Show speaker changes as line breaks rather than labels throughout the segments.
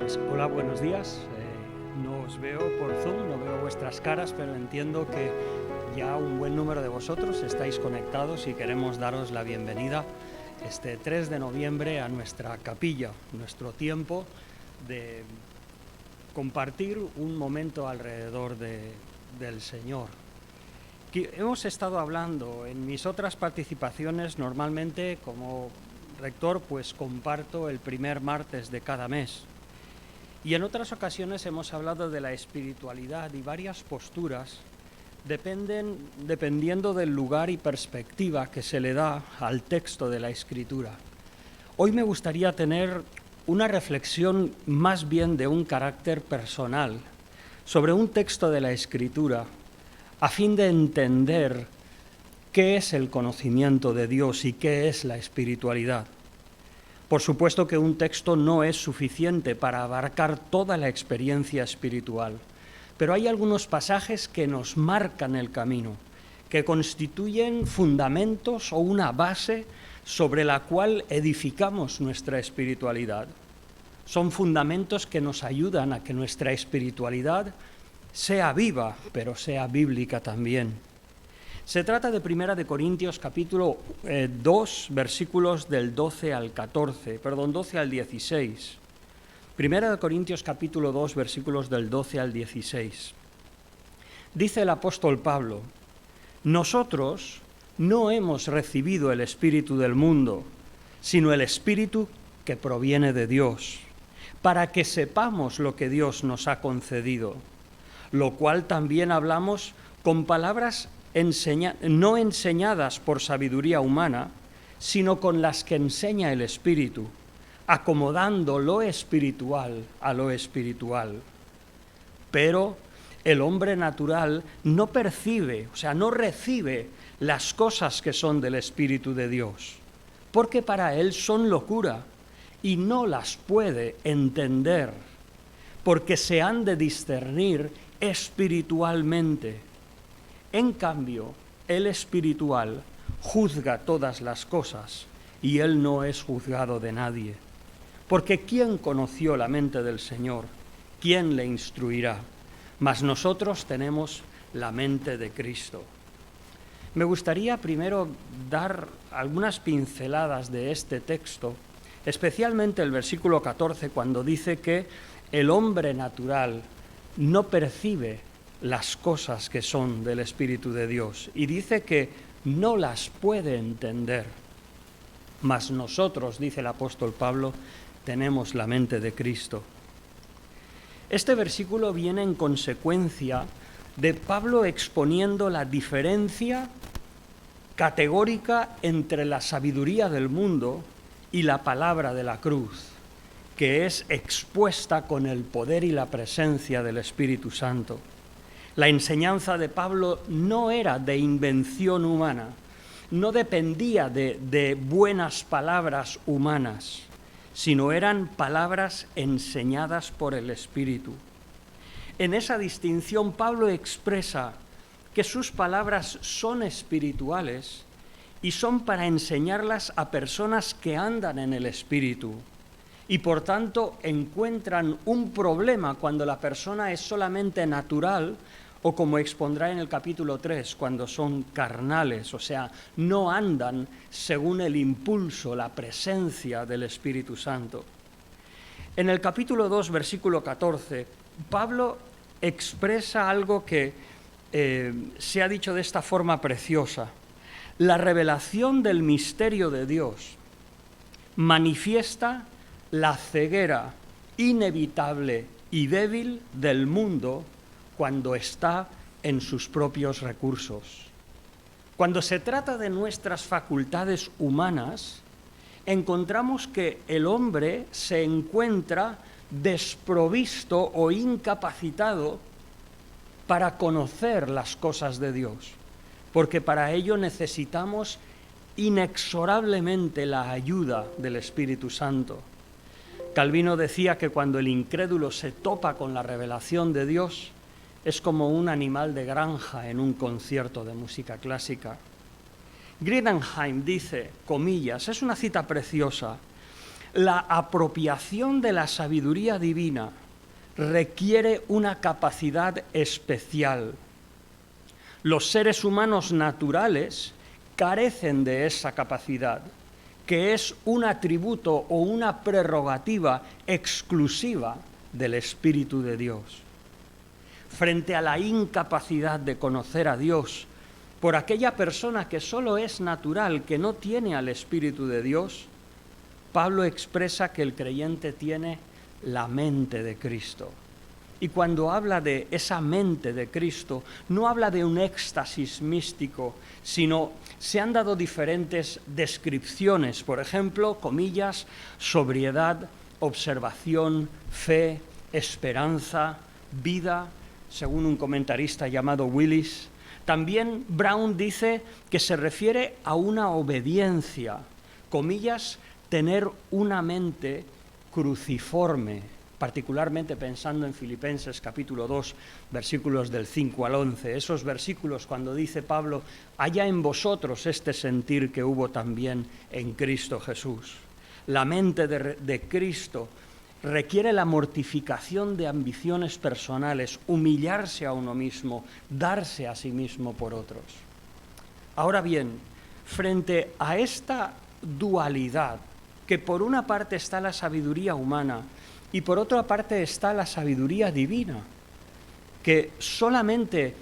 Pues hola, buenos días. No os veo por Zoom, no veo vuestras caras, pero entiendo que ya un buen número de vosotros estáis conectados y queremos daros la bienvenida este 3 de noviembre a nuestra capilla, nuestro tiempo de compartir un momento alrededor del Señor. Hemos estado hablando en mis otras participaciones, normalmente como rector pues comparto el primer martes de cada mes. Y en otras ocasiones hemos hablado de la espiritualidad y varias posturas dependiendo del lugar y perspectiva que se le da al texto de la Escritura. Hoy me gustaría tener una reflexión más bien de un carácter personal sobre un texto de la Escritura a fin de entender qué es el conocimiento de Dios y qué es la espiritualidad. Por supuesto que un texto no es suficiente para abarcar toda la experiencia espiritual, pero hay algunos pasajes que nos marcan el camino, que constituyen fundamentos o una base sobre la cual edificamos nuestra espiritualidad. Son fundamentos que nos ayudan a que nuestra espiritualidad sea viva, pero sea bíblica también. Se trata de 1 de Corintios capítulo 2, versículos del 12 al 16. 1 de Corintios capítulo 2, versículos del 12 al 16. Dice el apóstol Pablo: nosotros no hemos recibido el espíritu del mundo, sino el espíritu que proviene de Dios, para que sepamos lo que Dios nos ha concedido, lo cual también hablamos con palabras no enseñadas por sabiduría humana, sino con las que enseña el Espíritu, acomodando lo espiritual a lo espiritual. Pero el hombre natural no percibe, no recibe las cosas que son del Espíritu de Dios, porque para él son locura y no las puede entender, porque se han de discernir espiritualmente. En cambio, el espiritual juzga todas las cosas y él no es juzgado de nadie. Porque ¿quién conoció la mente del Señor? ¿Quién le instruirá? Mas nosotros tenemos la mente de Cristo. Me gustaría primero dar algunas pinceladas de este texto, especialmente el versículo 14, cuando dice que el hombre natural no percibe las cosas que son del Espíritu de Dios, y dice que no las puede entender. Mas nosotros, dice el apóstol Pablo, tenemos la mente de Cristo. Este versículo viene en consecuencia de Pablo exponiendo la diferencia categórica entre la sabiduría del mundo y la palabra de la cruz, que es expuesta con el poder y la presencia del Espíritu Santo. La enseñanza de Pablo no era de invención humana, no dependía de buenas palabras humanas, sino eran palabras enseñadas por el Espíritu. En esa distinción, Pablo expresa que sus palabras son espirituales y son para enseñarlas a personas que andan en el Espíritu y por tanto encuentran un problema cuando la persona es solamente natural, o como expondrá en el capítulo 3, cuando son carnales, no andan según el impulso, la presencia del Espíritu Santo. En el capítulo 2, versículo 14, Pablo expresa algo que se ha dicho de esta forma preciosa. La revelación del misterio de Dios manifiesta la ceguera inevitable y débil del mundo cuando está en sus propios recursos. Cuando se trata de nuestras facultades humanas, encontramos que el hombre se encuentra desprovisto o incapacitado para conocer las cosas de Dios, porque para ello necesitamos inexorablemente la ayuda del Espíritu Santo. Calvino decía que cuando el incrédulo se topa con la revelación de Dios, es como un animal de granja en un concierto de música clásica. Griedenheim dice, comillas, es una cita preciosa: La apropiación de la sabiduría divina requiere una capacidad especial. Los seres humanos naturales carecen de esa capacidad, que es un atributo o una prerrogativa exclusiva del Espíritu de Dios. Frente a la incapacidad de conocer a Dios por aquella persona que solo es natural, que no tiene al Espíritu de Dios, Pablo expresa que el creyente tiene la mente de Cristo. Y cuando habla de esa mente de Cristo, no habla de un éxtasis místico, sino se han dado diferentes descripciones, por ejemplo, comillas, sobriedad, observación, fe, esperanza, vida, según un comentarista llamado Willis. También Brown dice que se refiere a una obediencia, comillas, tener una mente cruciforme, particularmente pensando en Filipenses capítulo 2, versículos del 5 al 11. Esos versículos cuando dice Pablo, haya en vosotros este sentir que hubo también en Cristo Jesús. La mente de Cristo requiere la mortificación de ambiciones personales, humillarse a uno mismo, darse a sí mismo por otros. Ahora bien, frente a esta dualidad, que por una parte está la sabiduría humana y por otra parte está la sabiduría divina, que solamente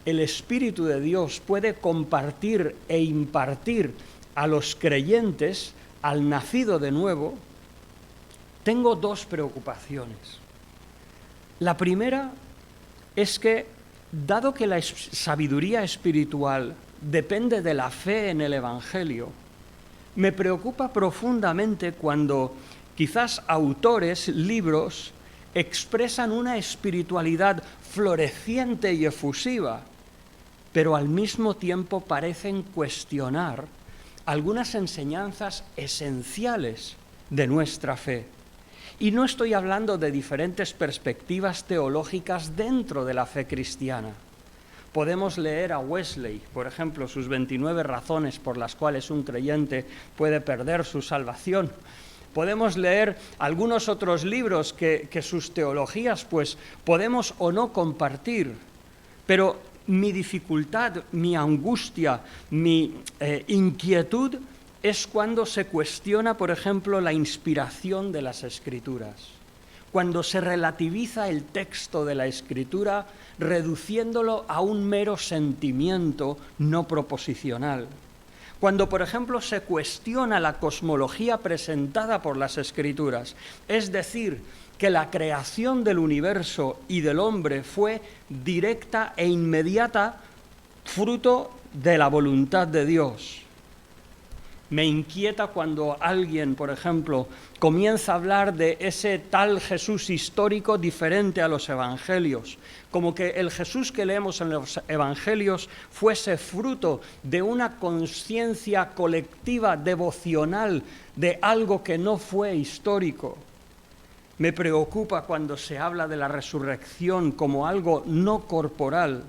el Espíritu de Dios puede compartir e impartir a los creyentes, al nacido de nuevo, tengo dos preocupaciones. La primera es que, dado que la sabiduría espiritual depende de la fe en el Evangelio, me preocupa profundamente cuando quizás autores, libros, expresan una espiritualidad floreciente y efusiva, pero al mismo tiempo parecen cuestionar algunas enseñanzas esenciales de nuestra fe. Y no estoy hablando de diferentes perspectivas teológicas dentro de la fe cristiana. Podemos leer a Wesley, por ejemplo, sus 29 razones por las cuales un creyente puede perder su salvación. Podemos leer algunos otros libros que sus teologías pues podemos o no compartir, pero mi dificultad, mi angustia, mi inquietud es cuando se cuestiona, por ejemplo, la inspiración de las Escrituras, cuando se relativiza el texto de la Escritura reduciéndolo a un mero sentimiento no proposicional. Cuando, por ejemplo, se cuestiona la cosmología presentada por las Escrituras, es decir, que la creación del universo y del hombre fue directa e inmediata, fruto de la voluntad de Dios. Me inquieta cuando alguien, por ejemplo, comienza a hablar de ese tal Jesús histórico diferente a los evangelios, como que el Jesús que leemos en los evangelios fuese fruto de una conciencia colectiva devocional de algo que no fue histórico. Me preocupa cuando se habla de la resurrección como algo no corporal.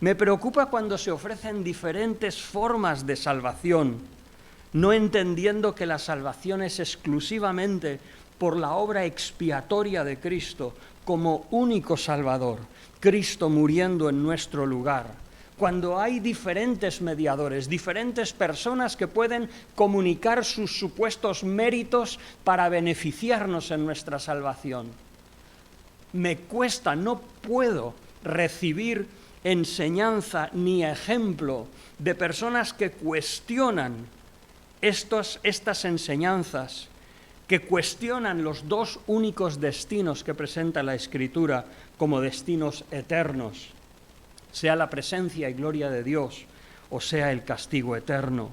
Me preocupa cuando se ofrecen diferentes formas de salvación, no entendiendo que la salvación es exclusivamente por la obra expiatoria de Cristo como único Salvador, Cristo muriendo en nuestro lugar. Cuando hay diferentes mediadores, diferentes personas que pueden comunicar sus supuestos méritos para beneficiarnos en nuestra salvación. Me cuesta, no puedo recibir enseñanza ni ejemplo de personas que cuestionan estas enseñanzas, que cuestionan los dos únicos destinos que presenta la Escritura como destinos eternos, sea la presencia y gloria de Dios o sea el castigo eterno.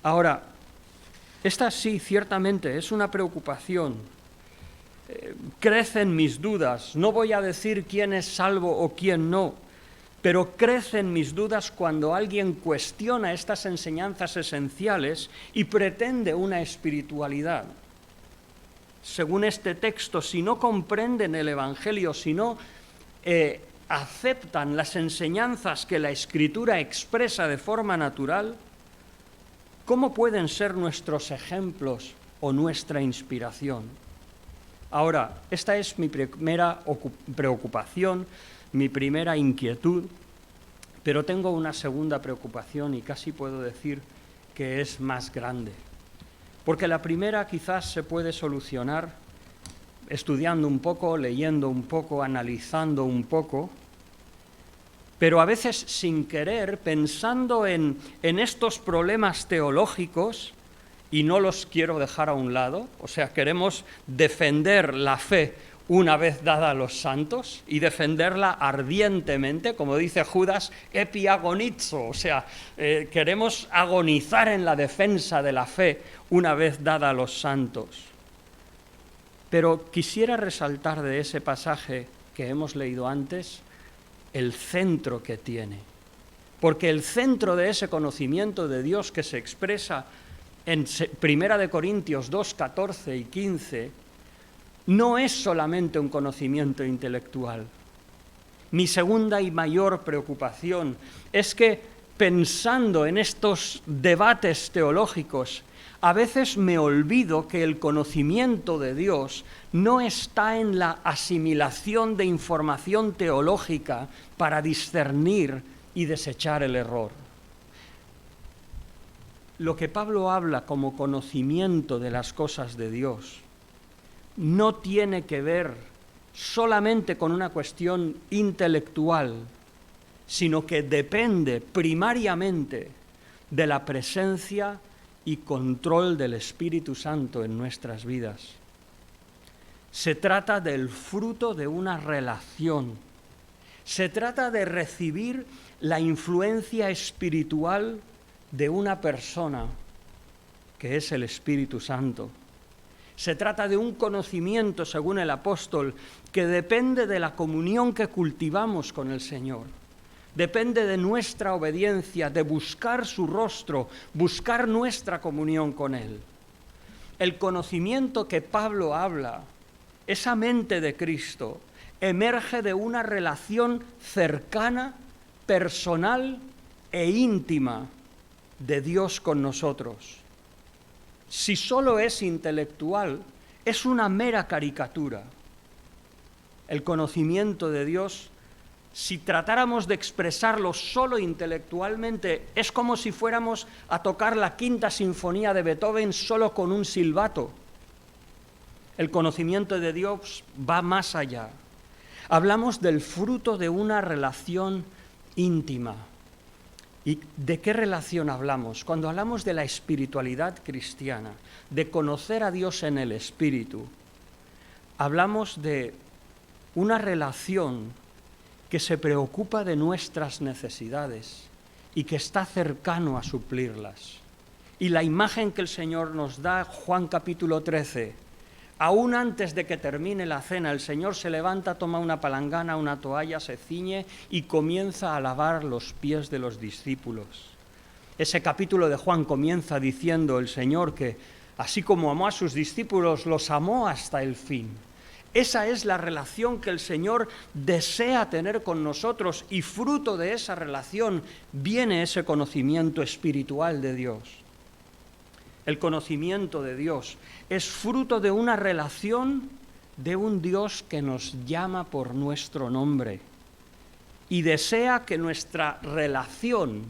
Ahora, esta sí, ciertamente, es una preocupación. Crecen mis dudas, no voy a decir quién es salvo o quién no, pero crecen mis dudas cuando alguien cuestiona estas enseñanzas esenciales y pretende una espiritualidad. Según este texto, si no comprenden el Evangelio, si no aceptan las enseñanzas que la Escritura expresa de forma natural, ¿cómo pueden ser nuestros ejemplos o nuestra inspiración. Ahora, esta es mi primera preocupación, mi primera inquietud, pero tengo una segunda preocupación y casi puedo decir que es más grande. Porque la primera quizás se puede solucionar estudiando un poco, leyendo un poco, analizando un poco, pero a veces sin querer, pensando en estos problemas teológicos, y no los quiero dejar a un lado, o sea, queremos defender la fe una vez dada a los santos y defenderla ardientemente, como dice Judas, epiagonizo, o sea, queremos agonizar en la defensa de la fe una vez dada a los santos. Pero quisiera resaltar de ese pasaje que hemos leído antes el centro que tiene, porque el centro de ese conocimiento de Dios que se expresa en 1 Corintios 2, 14 y 15, no es solamente un conocimiento intelectual. Mi segunda y mayor preocupación es que, pensando en estos debates teológicos, a veces me olvido que el conocimiento de Dios no está en la asimilación de información teológica para discernir y desechar el error. Lo que Pablo habla como conocimiento de las cosas de Dios no tiene que ver solamente con una cuestión intelectual, sino que depende primariamente de la presencia y control del Espíritu Santo en nuestras vidas. Se trata del fruto de una relación. Se trata de recibir la influencia espiritual de una persona, que es el Espíritu Santo. Se trata de un conocimiento, según el apóstol, que depende de la comunión que cultivamos con el Señor. Depende de nuestra obediencia, de buscar su rostro, buscar nuestra comunión con Él. El conocimiento que Pablo habla, esa mente de Cristo, emerge de una relación cercana, personal e íntima de Dios con nosotros. Si solo es intelectual, es una mera caricatura. El conocimiento de Dios, si tratáramos de expresarlo solo intelectualmente, es como si fuéramos a tocar la Quinta Sinfonía de Beethoven solo con un silbato. El conocimiento de Dios va más allá. Hablamos del fruto de una relación íntima. ¿Y de qué relación hablamos? Cuando hablamos de la espiritualidad cristiana, de conocer a Dios en el Espíritu, hablamos de una relación que se preocupa de nuestras necesidades y que está cercano a suplirlas. Y la imagen que el Señor nos da, Juan capítulo 13, aún antes de que termine la cena, el Señor se levanta, toma una palangana, una toalla, se ciñe y comienza a lavar los pies de los discípulos. Ese capítulo de Juan comienza diciendo el Señor que, así como amó a sus discípulos, los amó hasta el fin. Esa es la relación que el Señor desea tener con nosotros y fruto de esa relación viene ese conocimiento espiritual de Dios. El conocimiento de Dios es fruto de una relación de un Dios que nos llama por nuestro nombre y desea que nuestra relación,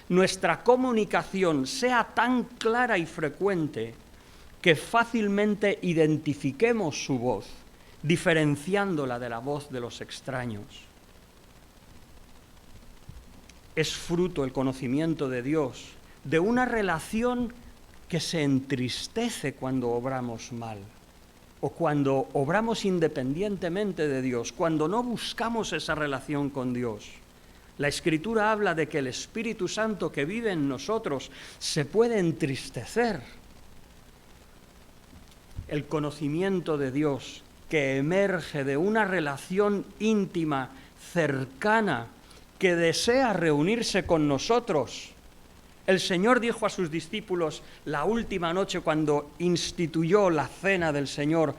nuestra comunicación sea tan clara y frecuente que fácilmente identifiquemos su voz, diferenciándola de la voz de los extraños. Es fruto el conocimiento de Dios de una relación que se entristece cuando obramos mal o cuando obramos independientemente de Dios, cuando no buscamos esa relación con Dios. La Escritura habla de que el Espíritu Santo que vive en nosotros se puede entristecer. El conocimiento de Dios que emerge de una relación íntima, cercana, que desea reunirse con nosotros. El Señor dijo a sus discípulos la última noche cuando instituyó la cena del Señor: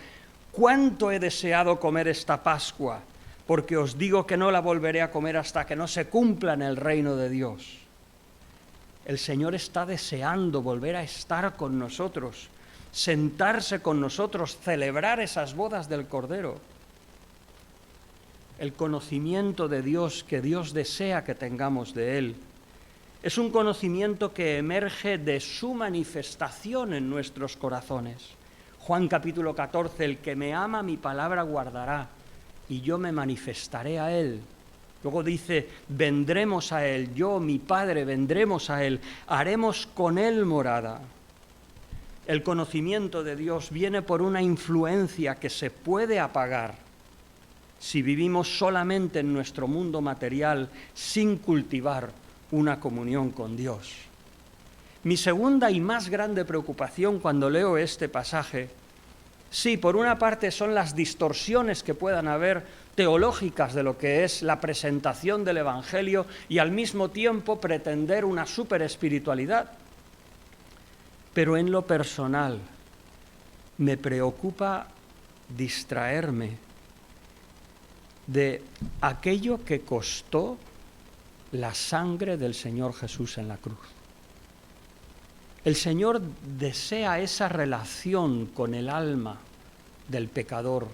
«¿Cuánto he deseado comer esta Pascua? Porque os digo que no la volveré a comer hasta que no se cumpla en el reino de Dios». El Señor está deseando volver a estar con nosotros. sentarse con nosotros, celebrar esas bodas del Cordero. El conocimiento de Dios que Dios desea que tengamos de Él es un conocimiento que emerge de su manifestación en nuestros corazones. Juan capítulo 14, el que me ama mi palabra guardará y yo me manifestaré a Él. Luego dice, vendremos a Él, yo, mi Padre, vendremos a Él, haremos con Él morada. El conocimiento de Dios viene por una influencia que se puede apagar si vivimos solamente en nuestro mundo material sin cultivar una comunión con Dios. Mi segunda y más grande preocupación cuando leo este pasaje, sí, por una parte son las distorsiones que puedan haber teológicas de lo que es la presentación del Evangelio y al mismo tiempo pretender una superespiritualidad. Pero en lo personal me preocupa distraerme de aquello que costó la sangre del Señor Jesús en la cruz. El Señor desea esa relación con el alma del pecador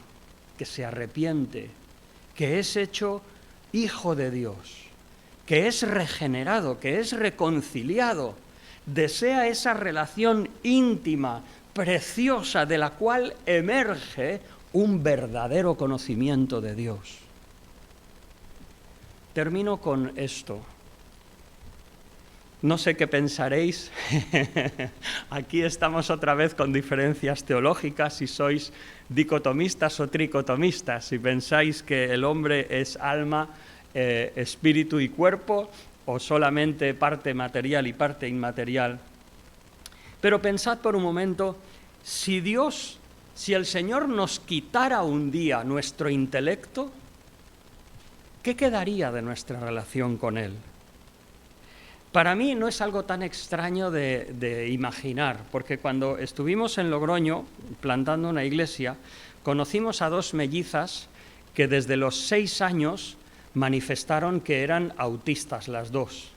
que se arrepiente, que es hecho hijo de Dios, que es regenerado, que es reconciliado. Desea esa relación íntima, preciosa, de la cual emerge un verdadero conocimiento de Dios. Termino con esto. No sé qué pensaréis. Aquí estamos otra vez con diferencias teológicas, si sois dicotomistas o tricotomistas, si pensáis que el hombre es alma, espíritu y cuerpo, o solamente parte material y parte inmaterial. Pero pensad por un momento, si el Señor nos quitara un día nuestro intelecto, ¿qué quedaría de nuestra relación con Él? Para mí no es algo tan extraño de imaginar, porque cuando estuvimos en Logroño plantando una iglesia, conocimos a dos mellizas que desde los 6 años manifestaron que eran autistas las dos,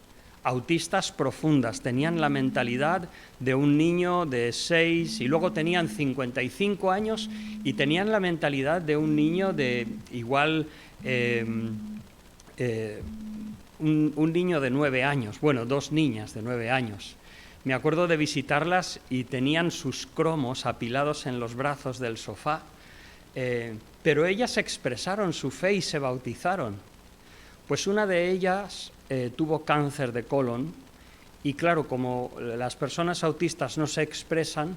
autistas profundas, tenían la mentalidad de un niño de 6 y luego tenían 55 años y tenían la mentalidad de un niño de igual... Un niño de 9 años, bueno, 2 niñas de 9 años. Me acuerdo de visitarlas y tenían sus cromos apilados en los brazos del sofá, pero ellas expresaron su fe y se bautizaron. Pues una de ellas tuvo cáncer de colon y claro, como las personas autistas no se expresan,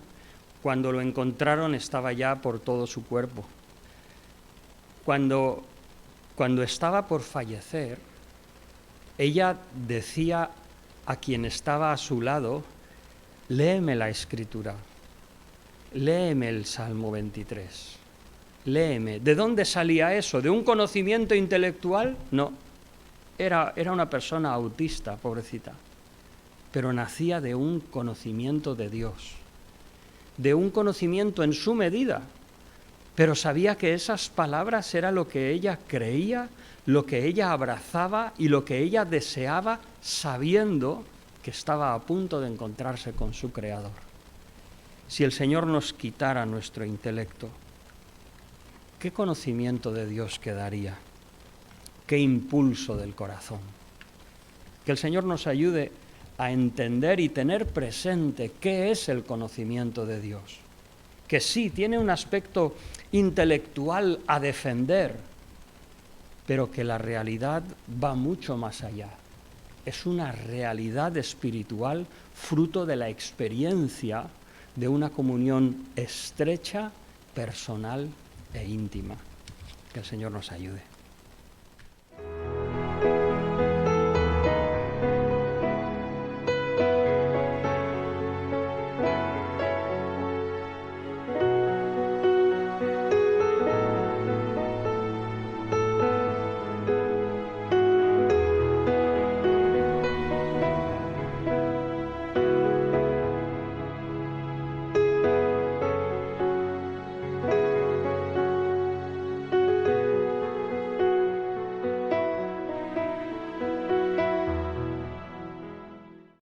cuando lo encontraron estaba ya por todo su cuerpo. Cuando estaba por fallecer, ella decía a quien estaba a su lado, léeme la Escritura, léeme el Salmo 23, léeme. ¿De dónde salía eso? ¿De un conocimiento intelectual? No, era una persona autista, pobrecita, pero nacía de un conocimiento de Dios, de un conocimiento en su medida, pero sabía que esas palabras era lo que ella creía, lo que ella abrazaba y lo que ella deseaba, sabiendo que estaba a punto de encontrarse con su Creador. Si el Señor nos quitara nuestro intelecto, ¿qué conocimiento de Dios quedaría? ¿Qué impulso del corazón? Que el Señor nos ayude a entender y tener presente qué es el conocimiento de Dios. Que sí, tiene un aspecto intelectual a defender, pero que la realidad va mucho más allá. Es una realidad espiritual fruto de la experiencia de una comunión estrecha, personal e íntima. Que el Señor nos ayude.